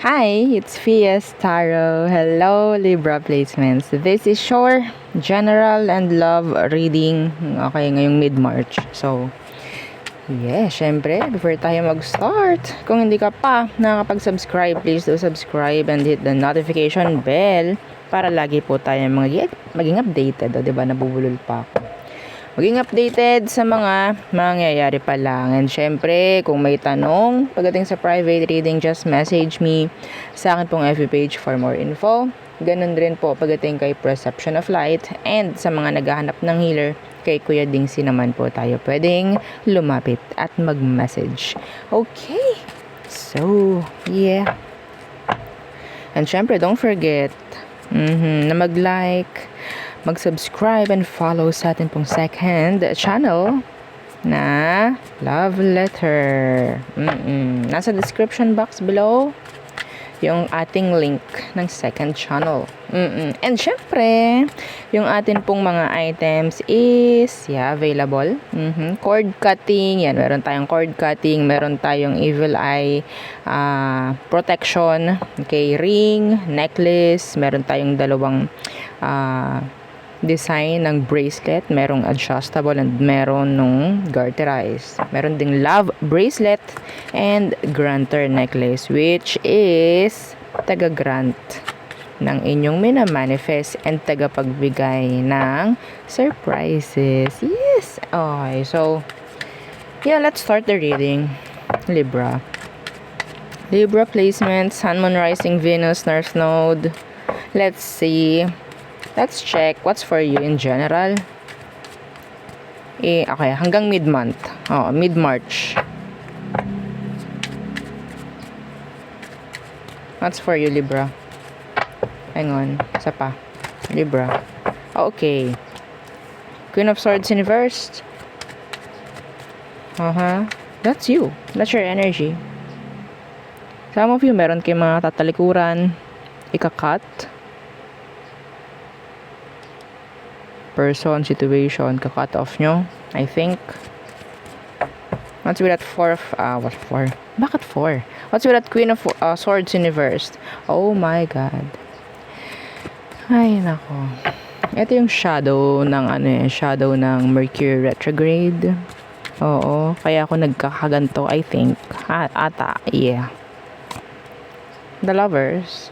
Hi, it's Fias Taro. Hello, Libra placements. This is short, general, and love reading. Okay, ngayong mid-March. So, syempre, before tayo mag-start, kung hindi ka pa nakakapag-subscribe, please do subscribe and hit the notification bell para lagi po tayo maging updated. O, diba, nabubulol pa ako. Maging updated sa mga mangyayari pa lang. And syempre, kung may tanong pagdating sa private reading, just message me sa akin pong FB page for more info. Ganun rin po pagdating kay Perception of Light. And sa mga naghahanap ng healer, kay Kuya Dingsi naman po tayo pwedeng lumapit at mag-message. Okay. So, yeah. And syempre, don't forget na mag-like, mag-subscribe and follow sa atin pong second channel na Love Letter. Nasa description box below yung ating link ng second channel. And syempre, yung atin pong mga items is available. Cord cutting, yan, meron tayong cord cutting, meron tayong evil eye protection, okay, ring, necklace, meron tayong dalawang design ng bracelet, merong adjustable and meron nung garterized. Meron ding love bracelet and granter necklace, which is taga-grant ng inyong minamanifest and tagapagbigay ng surprises. Yes! Okay, so let's start the reading. Libra placement, Sun, Moon, Rising, Venus, North Node. Let's see. Let's check what's for you in general. Okay, hanggang mid-month. Mid-March. What's for you, Libra? Hang on. Isa pa. Libra. Okay. Queen of Swords in reverse. That's you. That's your energy. Some of you, meron kayong mga tatalikuran, ikakat, person, situation, kakat off nyo, I think. What's with that what 4? Bakit 4? What's with that Queen of Swords in reverse? Oh my God. Ay, nako. Ito yung shadow ng Mercury retrograde. Oo, kaya ako nagkakaganto, I think. Ata, yeah. The Lovers.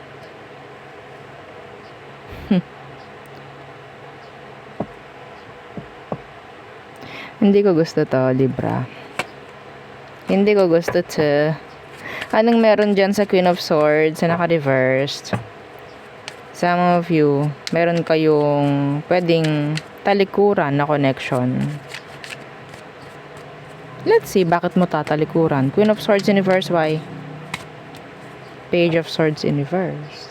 Hindi ko gusto to, Libra. Hindi ko gusto to. Anong meron dyan sa Queen of Swords na naka-reversed? Some of you, meron kayong pwedeng talikuran na connection. Let's see, bakit mo tatalikuran? Queen of Swords in reverse, why? Page of Swords in reverse.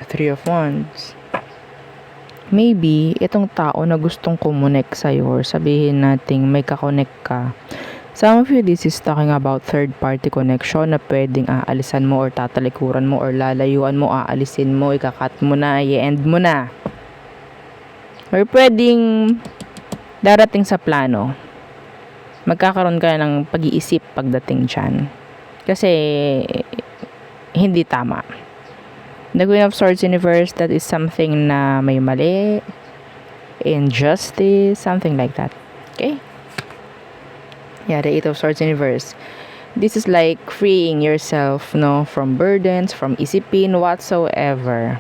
Three of Wands. Maybe, itong tao na gustong kumonek sa'yo or sabihin nating may kakonek ka. Some of you, this is talking about third-party connection na pwedeng aalisan mo or tatalikuran mo or lalayuan mo, aalisin mo, ikakat mo na, i-end mo na. Or pwedeng darating sa plano. Magkakaroon ka ng pag-iisip pagdating dyan. Kasi, hindi tama. The Queen of Swords in reverse, that is something na may mali, injustice, something like that. Okay? Yeah, the Eight of Swords in reverse. This is like freeing yourself, from burdens, from isipin, whatsoever.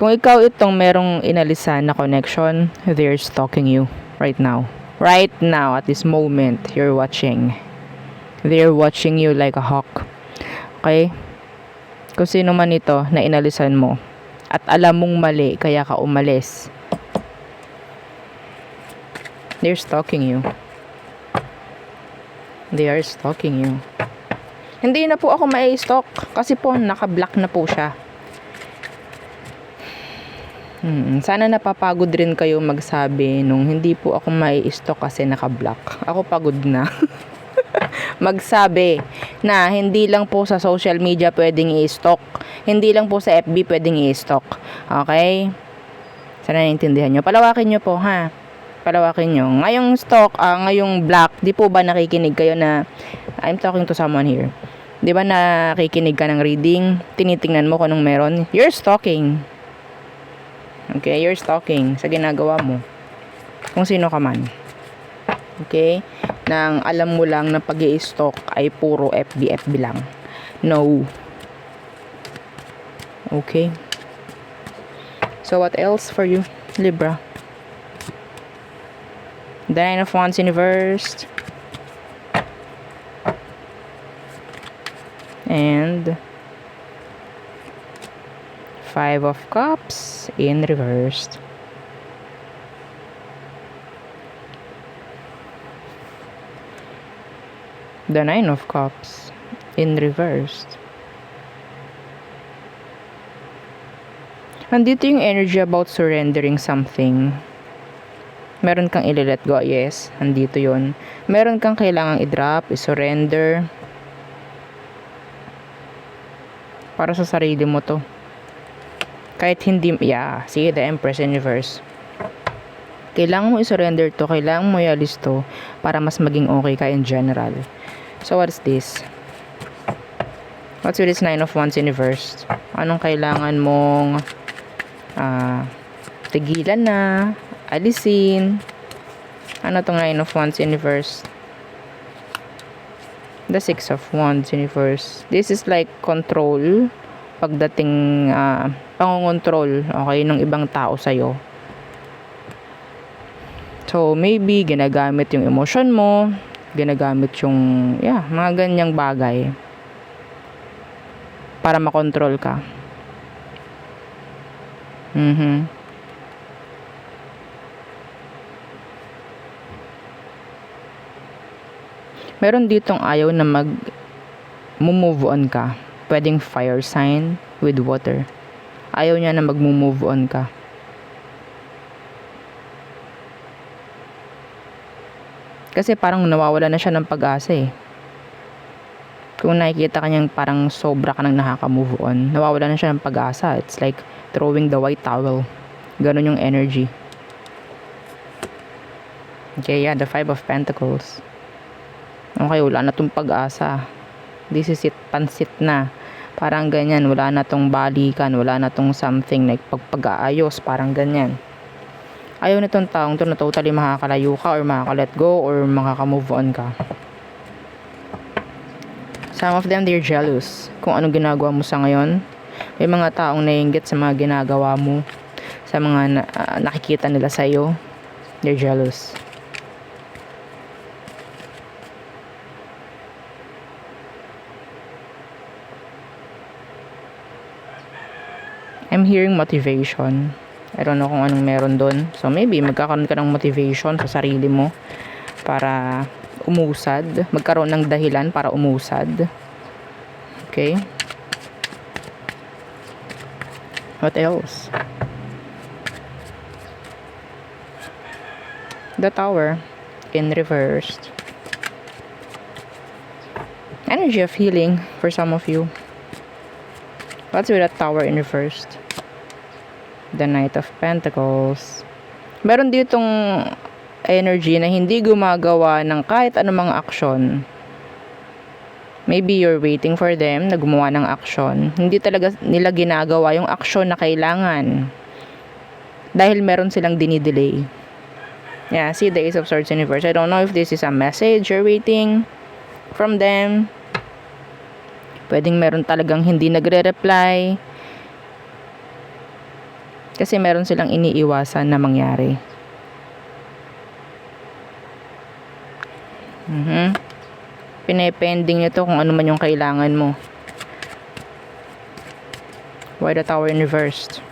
Kung ikaw itong merong inalisan na connection, they're stalking you right now. Right now, at this moment, you're watching. They're watching you like a hawk. Okay? Kung sino man ito na inalisan mo at alam mong mali kaya ka umalis, they're stalking you. They are stalking you. Hindi na po ako mai-stalk kasi po naka-block na po siya. Sana napapagod rin kayo magsabi nung hindi po ako mai-stalk kasi naka-block. Ako pagod na. Magsabi na hindi lang po sa social media pwedeng i-stalk. Hindi lang po sa FB pwedeng i-stalk. Okay? Sana naiintindihan nyo. Palawakin nyo po, ha? Palawakin nyo. Ngayong stock, ngayong black, di po ba nakikinig kayo na, I'm talking to someone here. Di ba nakikinig ka ng reading? Tinitingnan mo kung anong meron? You're stalking. Okay, you're stalking sa ginagawa mo. Kung sino ka man. Okay? Nang alam mo lang na pag-i-stalk ay puro FB lang. No. Okay. So what else for you, Libra? The Nine of Wands in reversed. And Five of Cups in reversed. The Nine of Cups in reversed. Andito yung energy about surrendering something. Meron kang i-let go, yes. Andito yun. Meron kang kailangang i-drop, i-surrender. Para sa sarili mo to. Kahit hindi, see, the Empress in reverse. Kailangan mo i-surrender to, kailangan mo i-alis to, para mas maging okay ka in general. So, what's this? What's with this Nine of Wands in reverse? Anong kailangan mong tigilan na, alisin? Ano tong Nine of Wands in reverse? The Six of Wands in reverse. This is like control. Pagdating, pangongontrol, okay, ng ibang tao sa'yo. So, maybe, ginagamit yung emotion mo, ginagamit yung, mga ganyang bagay para makontrol ka. Meron ditong ayaw na move on ka. Pwedeng fire sign with water. Ayaw niya na mag-move on ka. Kasi parang nawawala na siya ng pag-asa eh. Kung nakikita kanyang parang sobra ka nang nakaka-move on, nawawala na siya ng pag-asa. It's like throwing the white towel. Ganon yung energy. Okay, the Five of Pentacles. Okay, wala na tong pag-asa. This is it, pansit na. Parang ganyan, wala na tong balikan, wala na tong something like pag-aayos, parang ganyan. Ayaw na tong taong to na totally makakalayo ka or makaka-let go or makaka-move on ka. Some of them, they're jealous kung anong ginagawa mo sa ngayon. May mga taong naiinggit sa mga ginagawa mo, sa mga nakikita nila sa'yo. They're jealous. I'm hearing motivation. I don't know kung anong meron doon. So maybe magkakaroon ka ng motivation sa sarili mo para umusad. Magkaroon ng dahilan para umusad. Okay? What else? The Tower in reversed. Energy of healing for some of you. What's with that Tower in reversed? The Knight of Pentacles. Meron ditong energy na hindi gumagawa ng kahit anumang action. Maybe you're waiting for them na gumawa ng action. Hindi talaga nila ginagawa yung action na kailangan. Dahil meron silang dinidelay. See the Ace of Swords in reverse. I don't know if this is a message you're waiting from them. Pwedeng meron talagang hindi nagre-reply. Kasi meron silang iniiwasan na mangyari. Pinepending nito kung ano man yung kailangan mo. Why the Tower in reversed?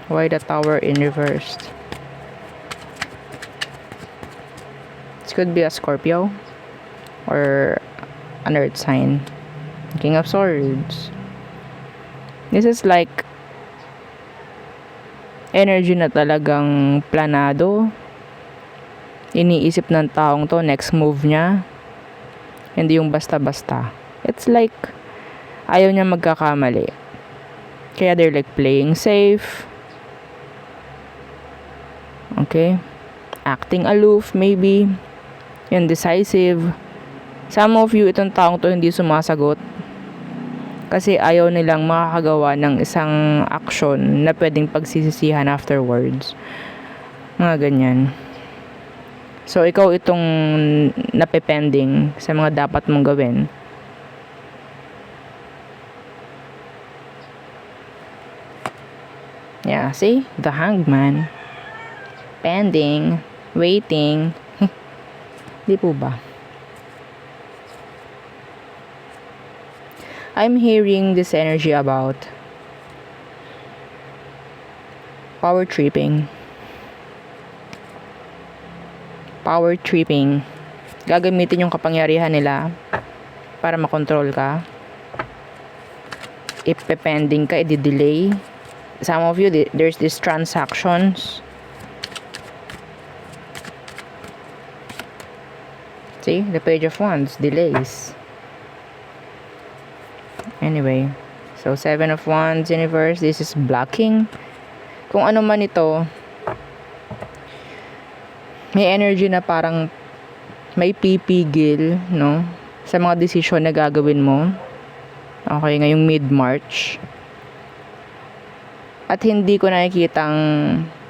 Why the Tower in reversed? This could be a Scorpio or an earth sign. King of Swords. This is like energy na talagang planado. Iniisip ng taong to, next move niya. Hindi yung basta-basta. It's like, ayaw niya magkakamali. Kaya they're like playing safe. Okay? Acting aloof, maybe. Indecisive. Some of you, itong taong to hindi sumasagot. Kasi ayaw nilang makakagawa ng isang action na pwedeng pagsisisihan afterwards. Mga ganyan. So, ikaw itong napepending sa mga dapat mong gawin. Yeah, see? The Hangman. Pending. Waiting. Di po ba? I'm hearing this energy about power tripping. Power tripping. Gagamitin yung kapangyarihan nila para makontrol ka. Ipepending ka, i-delay. Some of you, there's these transactions. See? The Page of Wands. Delays. Anyway. So, 7 of Wands, Universe. This is blocking. Kung ano man ito, may energy na parang may pipigil, no? Sa mga desisyon na gagawin mo. Okay, ngayong mid-March. At hindi ko nakikitang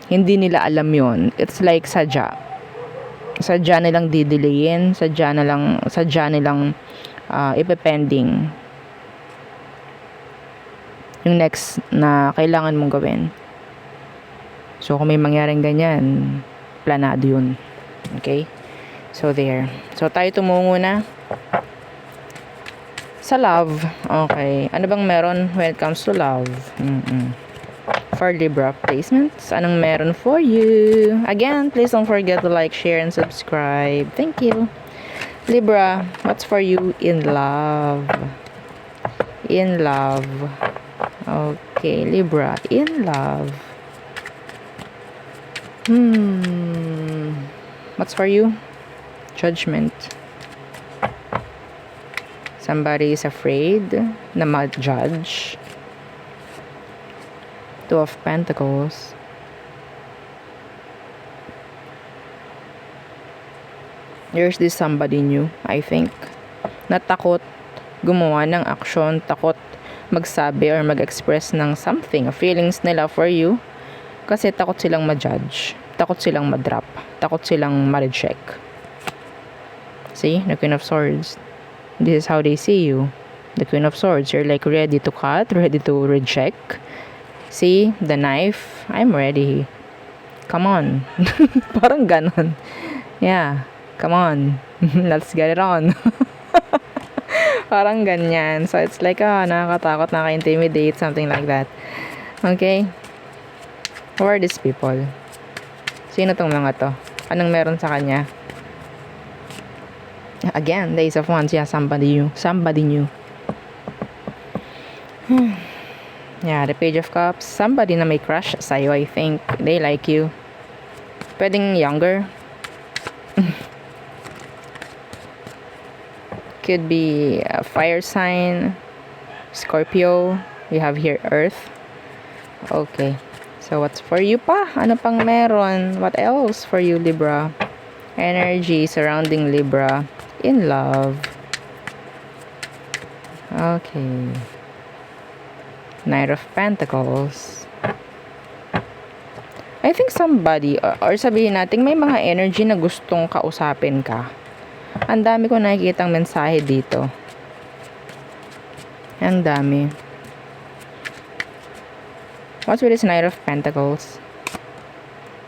hindi nila alam yon. It's like sadya. Sadya nilang didelayin, sadya nilang ipepending yung next na kailangan mong gawin. So, kung may mangyaring ganyan, planado yun. Okay? So, there. So, tayo tumungo na sa love. Okay. Ano bang meron when it comes to love? For Libra placements, anong meron for you? Again, please don't forget to like, share, and subscribe. Thank you. Libra, what's for you in love? In love. Okay, Libra, in love. What's for you? Judgment. Somebody is afraid na ma-judge. Two of Pentacles. There's this somebody new, I think, na takot gumawa ng action, takot magsabi or mag-express ng something, feelings nila for you, kasi takot silang ma-judge, takot silang ma-drop, takot silang ma-reject. See? The Queen of Swords. This is how they see you. The Queen of Swords. You're like ready to cut, ready to reject. See? The knife. I'm ready. Come on. Parang ganon. Yeah. Come on. Let's get it on. Parang ganyan. So, it's like, nakakatakot, nakaka-intimidate, something like that. Okay? Who are these people? Sino tong mga to? Anong meron sa kanya? Again, the Ace of Wands. Yeah, somebody new. Somebody new. Yeah, the Page of Cups. Somebody na may crush sa'yo, I think. They like you. Pwedeng younger. Could be a fire sign. Scorpio. You have here Earth. Okay. So, what's for you pa? Ano pang meron? What else for you, Libra? Energy surrounding Libra. In love. Okay. Knight of Pentacles. I think somebody, or sabihin natin, may mga energy na gustong kausapin ka. Ang dami ko nakikitang mensahe dito. Ang dami. What's with this Knight of Pentacles?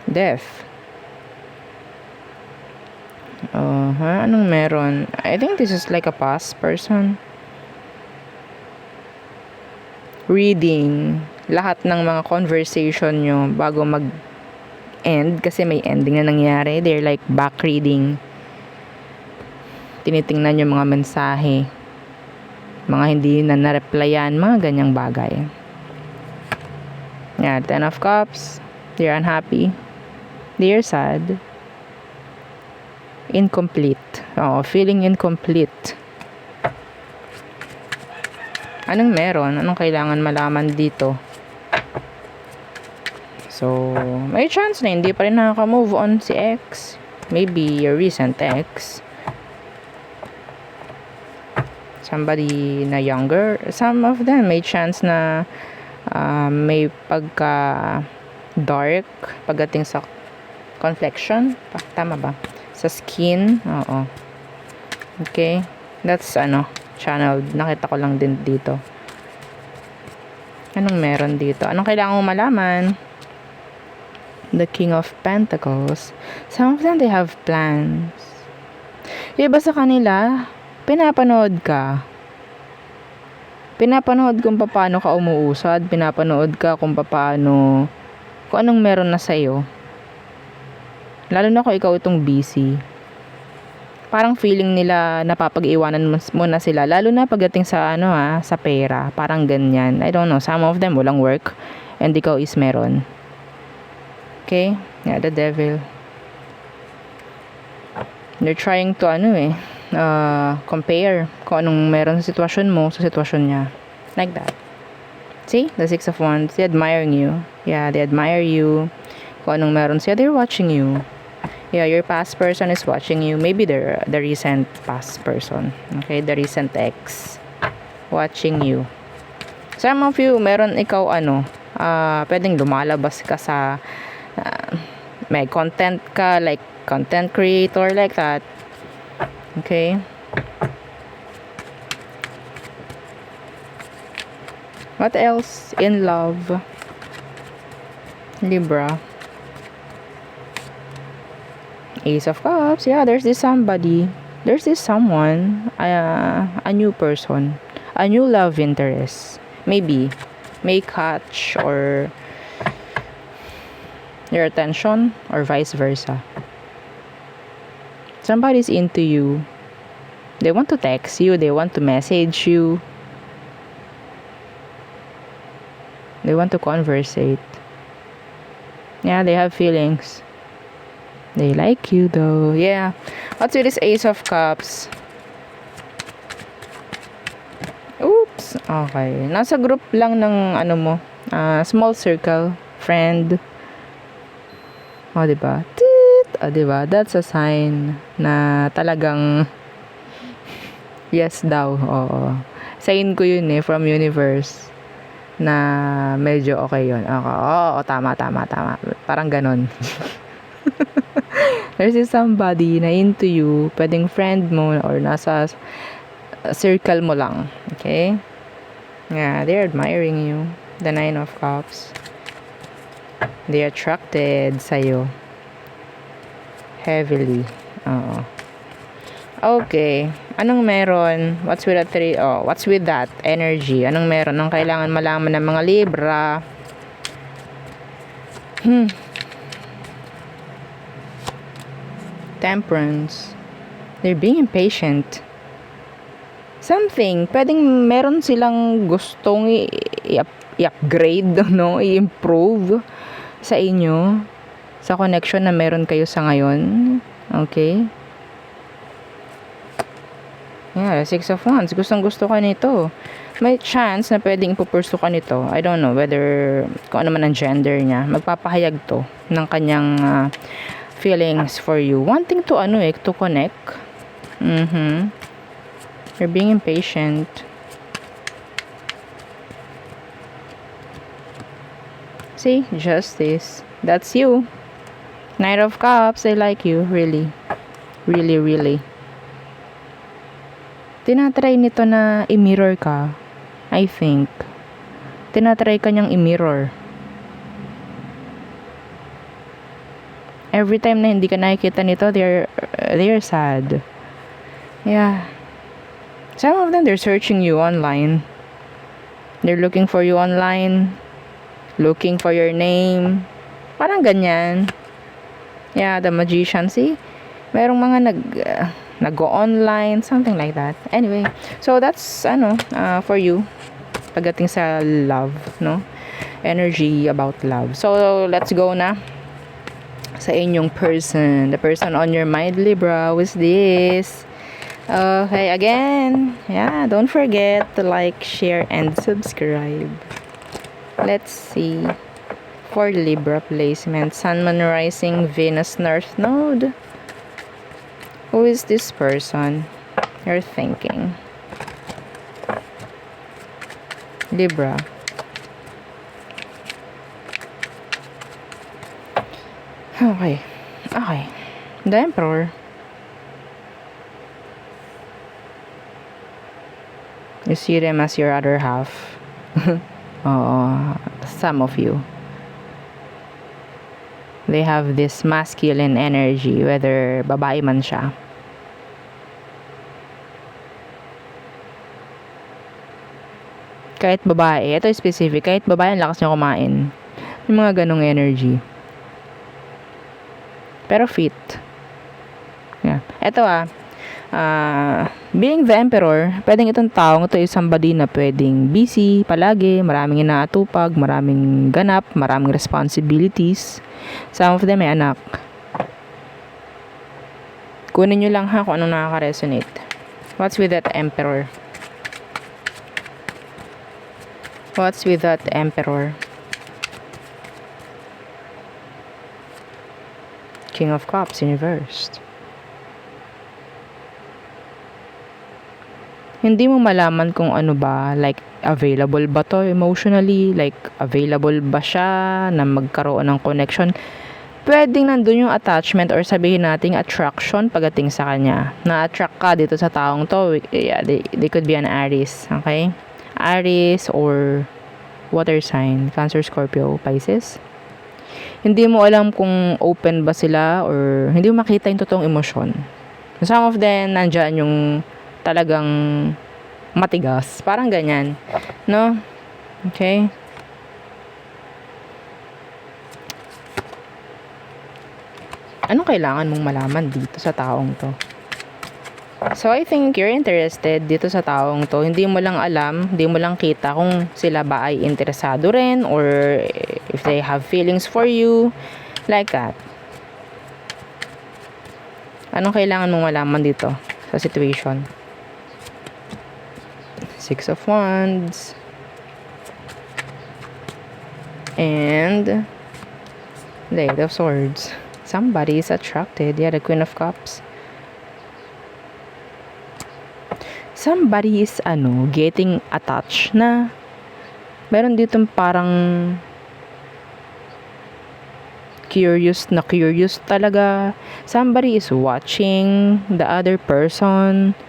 Death. Anong meron? I think this is like a past person. Reading lahat ng mga conversation nyo bago mag-end, kasi may ending na nangyari. They're like back reading. Tinitingnan yung mga mensahe, mga hindi na na-replyan, mga ganyang bagay. Yeah, 10 of Cups. They're unhappy. They're sad. Incomplete. Feeling incomplete. Anong meron? Anong kailangan malaman dito? So, may chance na hindi pa rin nakaka-move on si ex. Maybe your recent ex. Somebody na younger. Some of them may chance na may pagka dark pagdating sa complexion. Tama ba? Sa skin. Oo. Okay. That's channel. Nakita ko lang din dito. Anong meron dito? Anong kailangan mo malaman? The King of Pentacles. Some of them, they have plans. Yung iba sa kanila, pinapanood ka. Pinapanood kung paano ka umuusad. Pinapanood ka kung paano, kung anong meron na sa'yo. Lalo na kung ikaw itong busy. Parang feeling nila napapag-iwanan mo na sila. Lalo na pagdating sa sa pera. Parang ganyan. I don't know. Some of them walang work. And ikaw is meron. Okay? Yeah, the devil. They're trying to compare kung anong meron sa sitwasyon mo sa sitwasyon niya. Like that. See? The Six of Wands. They admiring you. Yeah, they admire you. Kung anong meron siya, they're watching you. Yeah, your past person is watching you. Maybe they're the recent past person. Okay? The recent ex. Watching you. Some of you, meron ikaw pwedeng lumalabas ka sa may content ka, like content creator, like that. Okay? What else in love? Libra. Ace of Cups. Yeah, there's this somebody. There's this someone. A new person. A new love interest. Maybe. May catch or your attention or vice versa. Somebody's into you. They want to text you. They want to message you. They want to conversate. Yeah, they have feelings. They like you though. Yeah. What's with this Ace of Cups? Oops. Okay. Nasa group lang ng small circle. Friend. O, diba? O, diba? That's a sign na talagang yes daw. Oo. Sign ko yun from universe na medyo okay yun. Okay. Oo, tama. Parang ganon. There's somebody na into you, pwedeng friend mo or nasa circle mo lang. Okay? Yeah, they're admiring you. The Nine of Cups. They're attracted sa'yo. Heavily. Oo. Okay. Anong meron? What's with what's with that energy? Anong meron? Anong kailangan malaman ng mga Libra? Temperance. They're being impatient. Something. Pwedeng meron silang gustong i-upgrade, i-improve sa inyo. Sa connection na meron kayo sa ngayon. Okay? Yeah, Six of Wands. Gustong-gusto ka nito. May chance na pwedeng ipupursu ka nito. I don't know whether kung ano man ang gender niya. Magpapahayag to ng kanyang feelings for you. Wanting to to connect. You're being impatient. See? Justice. That's you. Knight of Cups. I like you. Really. Really, really. Tinatry nito na i-mirror ka. I think. Tinatry ka niyang i-mirror. Every time na hindi ka nakikita nito, they're sad. Yeah. Some of them, they're searching you online. They're looking for you online. Looking for your name. Parang ganyan. Yeah, the Magician. See? Merong mga nag-go online. Something like that. Anyway. So, that's, for you. Pagdating sa love, no? Energy about love. So, let's go na sa inyong person. The person on your mind, Libra. Who's this? Okay, again. Yeah, don't forget to like, share, and subscribe. Let's see. for Libra placement. Sun, Moon, Rising, Venus, North Node. Who is this person you're thinking? Libra. Okay. Okay. The Emperor. You see them as your other half. Some of you. They have this masculine energy, whether babae man siya. Kahit babae, ito specific, kahit babae, ang lakas niya kumain. Yung mga ganong energy. Pero fit. Yeah. Ito being the Emperor, pwedeng itong taong ito is somebody na pwedeng busy palagi, maraming inaatupag, maraming ganap, maraming responsibilities. Some of them may anak. Kunin nyo lang ha kung anong nakaka-resonate. What's with that Emperor? What's with that Emperor? King of Cups, inversed. Hindi mo malaman kung ano ba, like, available ba to emotionally, like, available ba siya na magkaroon ng connection. Pwedeng nandun yung attachment or sabihin nating attraction pagdating sa kanya. Na-attract ka dito sa taong to. Yeah, they could be an Aries, okay? Aries or water sign, Cancer, Scorpio, Pisces. Hindi mo alam kung open ba sila or hindi mo makita yung totoong emosyon. Some of them, nandyan yung talagang matigas. Parang ganyan. No? Okay? Anong kailangan mong malaman dito sa taong to? So, I think you're interested dito sa taong to. Hindi mo lang alam, hindi mo lang kita kung sila ba ay interesado rin or if they have feelings for you. Like that. Anong kailangan mong malaman dito sa situation? Six of Wands. And the Eight of Swords. Somebody is attracted. Yeah, the Queen of Cups. Somebody is getting attached na meron ditong parang curious talaga. Somebody is watching the other person,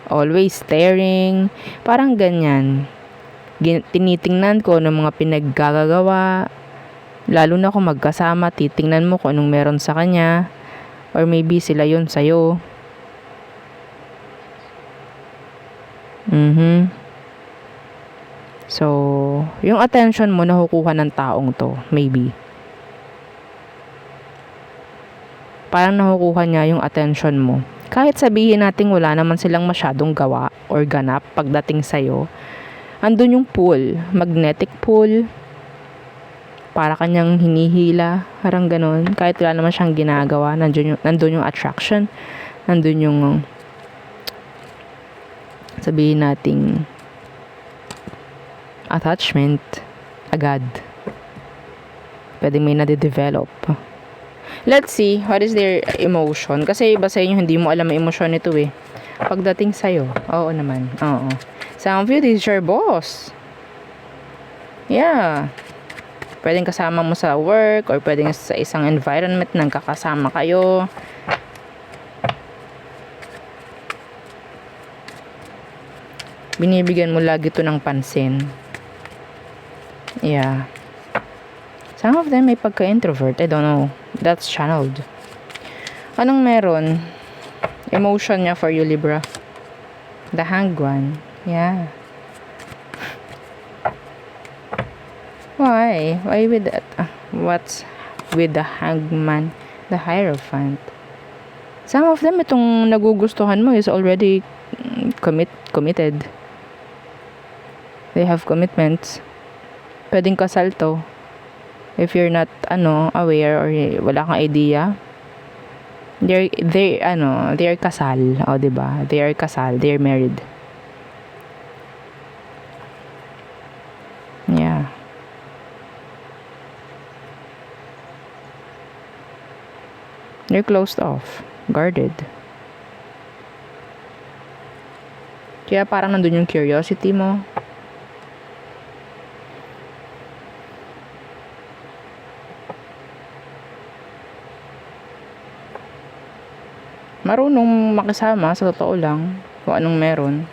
always staring, parang ganyan. Tinitingnan ko ng mga pinaggagawa, lalo na kung magkasama, titingnan mo kung anong meron sa kanya, or maybe sila yun sa'yo. So, yung attention mo nakukuha ng taong to, maybe. Parang nakukuha niya yung attention mo. Kahit sabihin natin wala naman silang masyadong gawa or ganap pagdating sa'yo, andun yung pull, magnetic pull, para kanyang hinihila, parang ganun. Kahit wala naman siyang ginagawa, nandun yung attraction, nandun yung sabihin nating attachment agad. Pwede may nade-develop. Let's see what is their emotion. Kasi iba sa inyo, hindi mo alam ang emosyon nito eh. Pagdating sa'yo, oo naman. Oo. Some of you, this is your boss. Yeah. Pwedeng kasama mo sa work or pwedeng sa isang environment nang kakasama kayo. Binibigyan mo lagi to ng pansin. Yeah. Some of them may pagka-introvert. I don't know. That's channeled. Anong meron? Emotion niya for you, Libra. The Hanged One. Yeah. Why? Why with that? What's with the Hangman? The Hierophant. Some of them, itong nagugustuhan mo is already committed. They have commitments. Pwedeng kasal to. If you're not, aware or wala kang idea. They're kasal. O, diba? They are kasal. They're married. Yeah. You're closed off. Guarded. Kaya parang nandun yung curiosity mo. Marunong makisama sa totoo lang kung anong meron.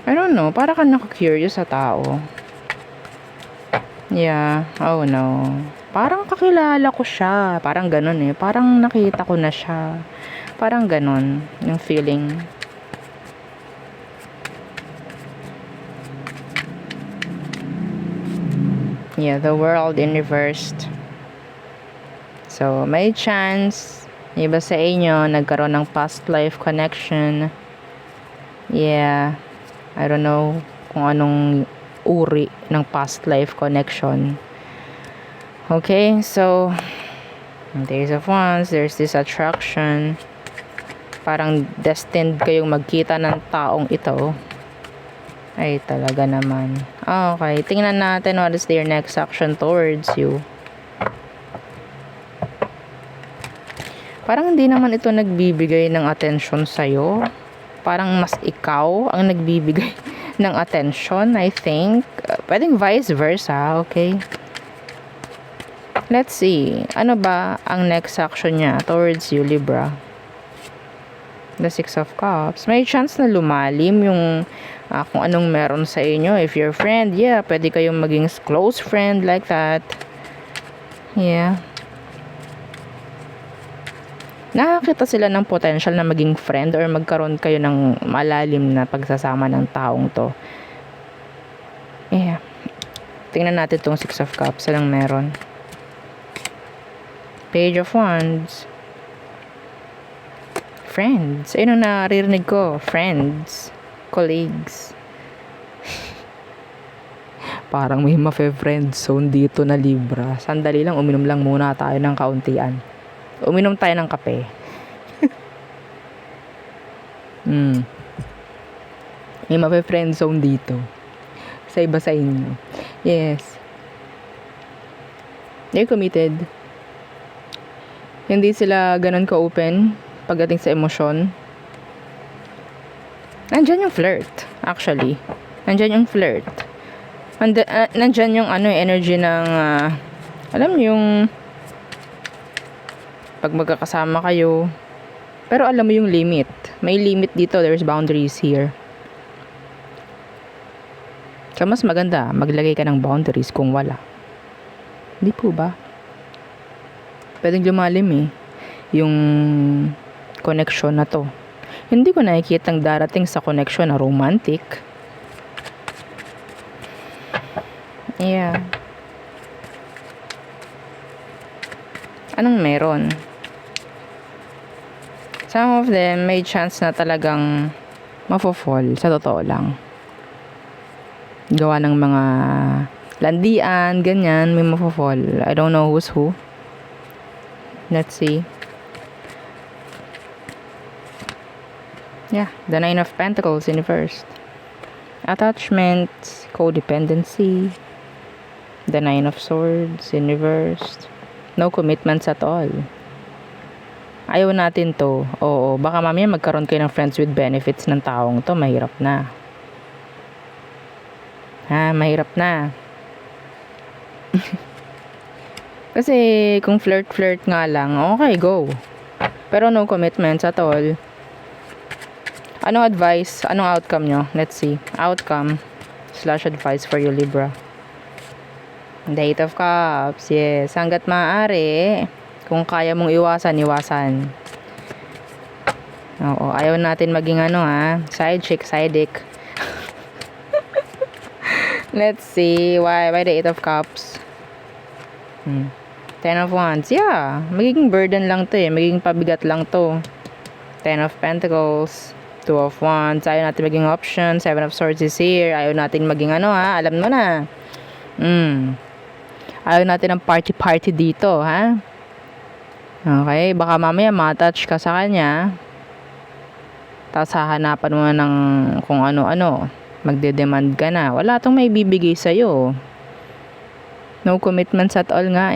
I don't know, para ka naka-curious sa tao. Yeah, oh no. Parang kakilala ko siya. Parang ganun eh. Parang nakita ko na siya. Parang ganun yung feeling. Yeah, the world in reversed. So, may chance iba sa inyo nagkaroon ng past life connection. Yeah, I don't know kung anong uri ng past life connection. Okay, so Days of Wands, there's this attraction. Parang destined kayong magkita ng taong ito. Ay, talaga naman. Okay, tingnan natin what is their next action towards you. Parang hindi naman ito nagbibigay ng attention sa'yo. Parang mas ikaw ang nagbibigay ng attention, I think. Pwedeng vice versa, okay? Let's see. Ano ba ang next action niya towards you, Libra? The Six of Cups. May chance na lumalim yung kung anong meron sa inyo. If you're friend, yeah, pwede kayong maging close friend like that. Yeah. Nakakita sila ng potential na maging friend or magkaroon kayo ng malalim na pagsasama ng taong to. Yeah. Tingnan natin tong Six of Cups. Anong meron? Page of Wands. Friends. Ayun ang naririnig ko. Friends. Colleagues. Parang may ma-friend zone dito na Libra. Sandali lang, uminom lang muna tayo ng kauntian. Uminom tayo ng kape. May ma-friend zone dito. Sa iba sa inyo. Yes. They're committed. Hindi sila ganun ka-open pagdating sa emosyon. Nandyan yung flirt, actually. Nandyan yung flirt. Nandyan yung energy ng, alam yung pag magkakasama kayo. Pero alam mo yung limit. May limit dito. There's boundaries here. So, mas maganda, maglagay ka ng boundaries kung wala. Hindi po ba? Pwedeng lumalim yung connection na to. Hindi ko nakikitang darating sa connection na romantic. Yeah. Anong meron? Some of them may chance na talagang mafo-fall sa totoo lang. Gawa ng mga landian, ganyan, may mafo-fall. I don't know who's who. Let's see. Yeah, the Nine of Pentacles in reversed. Attachment, codependency. The Nine of Swords in reversed. No commitments at all. Ayaw natin to. Oo, baka mamaya magkaroon kayo ng friends with benefits ng taong to. Mahirap na. Mahirap na. Kasi kung flirt nga lang, okay, go. Pero no commitments at all. Anong advice? Anong outcome nyo? Let's see. Outcome / advice for you, Libra. Eight of Cups. Yes. Hanggat maaari, kung kaya mong iwasan. Oo. Ayaw natin maging side chick, side dick. Let's see. Why the Eight of Cups? Ten of Wands. Yeah. Magiging burden lang to Magiging pabigat lang to. Ten of Pentacles. Two of Wands. Ayaw natin maging option. Seven of Swords is here. Ayaw natin maging alam mo na. Ayaw natin ng party dito, Okay, baka mamaya ma-touch ka sa kanya. Tapos hahanapan mo ng kung ano-ano. Magde-demand ka na. Wala tong may bibigay sa'yo. No commitments at all nga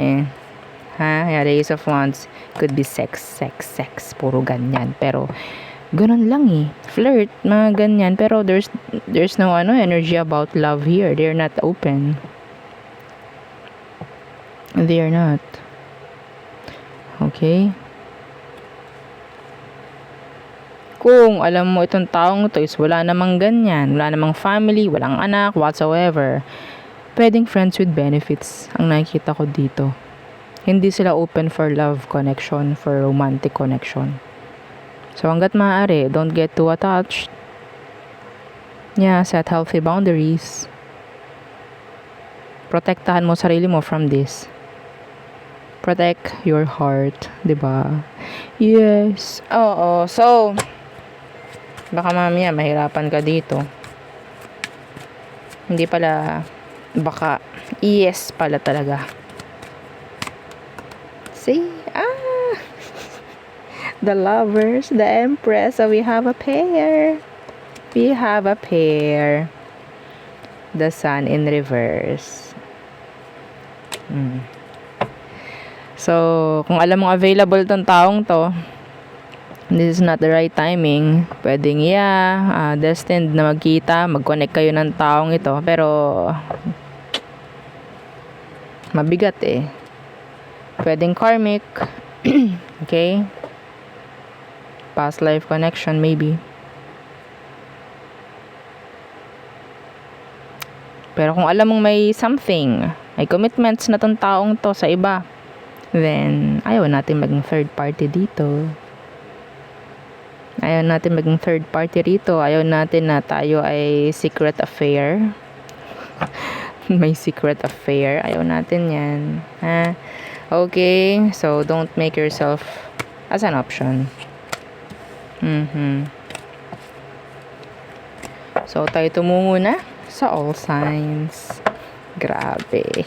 Ha? Yeah, the Ace of Wands could be sex. Puro ganyan. Pero, ganun lang eh. Flirt, mga ganyan. Pero there's no energy about love here. They're not open. They are not. Okay? Kung alam mo itong taong to is wala namang ganyan, wala namang family, walang anak, whatsoever, pwedeng friends with benefits ang nakikita ko dito. Hindi sila open for love connection, for romantic connection. So hanggat maaari, don't get too attached. Yeah, set healthy boundaries. Protektahan mo sarili mo from this. Protect your heart, 'di ba? Yes. Oo. So, baka mamaya mahirapan ka dito. Hindi pala baka. Yes pala talaga. See? The lovers, the empress. So we have a pair. The sun in reverse. So, kung alam mong available tong taong to, this is not the right timing. Pwedeng, destined na magkita, mag-connect kayo ng taong ito. Pero, mabigat eh. Pwedeng karmic. Okay? Past life connection, maybe. Pero kung alam mong may something, may commitments na tong taong to sa iba, then, ayaw natin maging third party dito. Ayaw natin maging third party rito. Ayaw natin na tayo ay secret affair. May secret affair. Ayaw natin yan. Ha? Okay? So, don't make yourself as an option. So, tayo tumungo na sa all signs. Grabe.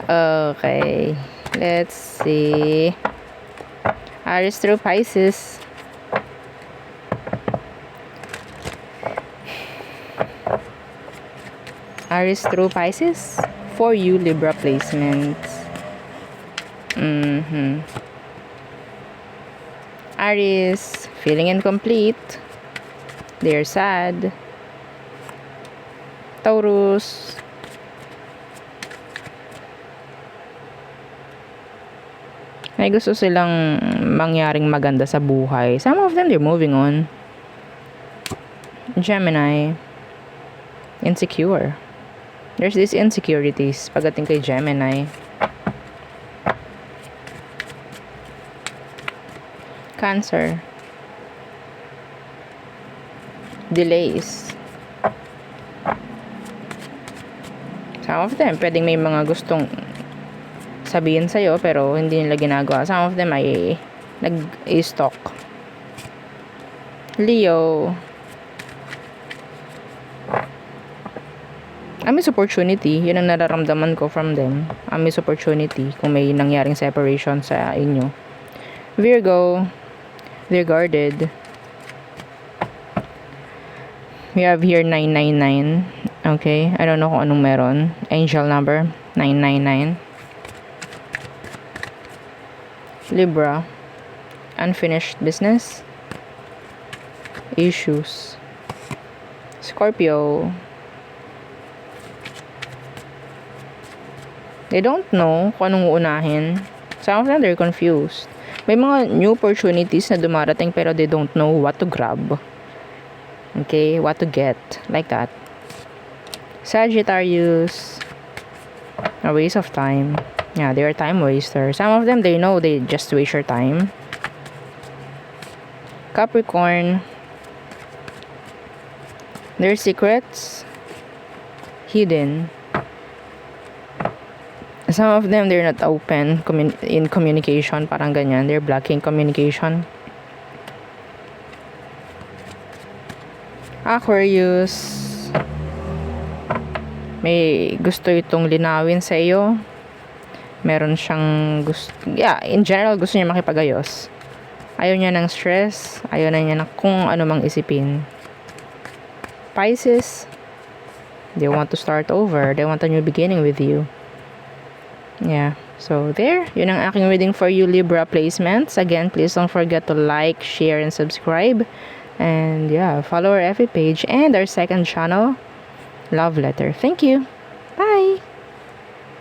Okay. Let's see. Aries through Pisces. Aries through Pisces. For you, Libra placements. Aries, feeling incomplete. They're sad. Taurus. May gusto silang mangyaring maganda sa buhay. Some of them, they're moving on. Gemini. Insecure. There's these insecurities pagdating kay Gemini. Cancer. Delays. Some of them, pwedeng may mga gustong sabihin sa'yo pero hindi nila ginagawa. Some of them ay nag-stalk. Leo. I miss opportunity. Yun ang nararamdaman ko from them. I miss opportunity kung may nangyaring separation sa inyo. Virgo. They're guarded. We have here 999. Okay. I don't know kung anong meron. Angel number 999. Libra. Unfinished business. Issues. Scorpio. They don't know kung anong uunahin. Some of them, they're confused. May mga new opportunities na dumarating pero they don't know what to grab. Okay? What to get. Like that. Sagittarius. A waste of time. Yeah, they are time wasters. Some of them, they know they just waste your time. Capricorn. Their secrets hidden. Some of them, they're not open in communication. Parang ganyan. They're blocking communication. Aquarius. May gusto itong linawin sa iyo. Meron siyang gusto. Yeah, in general, gusto niya makipagayos. Ayaw niya ng stress. Ayaw na niya ng kung ano mang isipin. Pisces. They want to start over. They want a new beginning with you. Yeah. So there, yun ang aking reading for you, Libra placements. Again, please don't forget to like, share, and subscribe. And yeah, follow our FB page and our second channel, Love Letter. Thank you.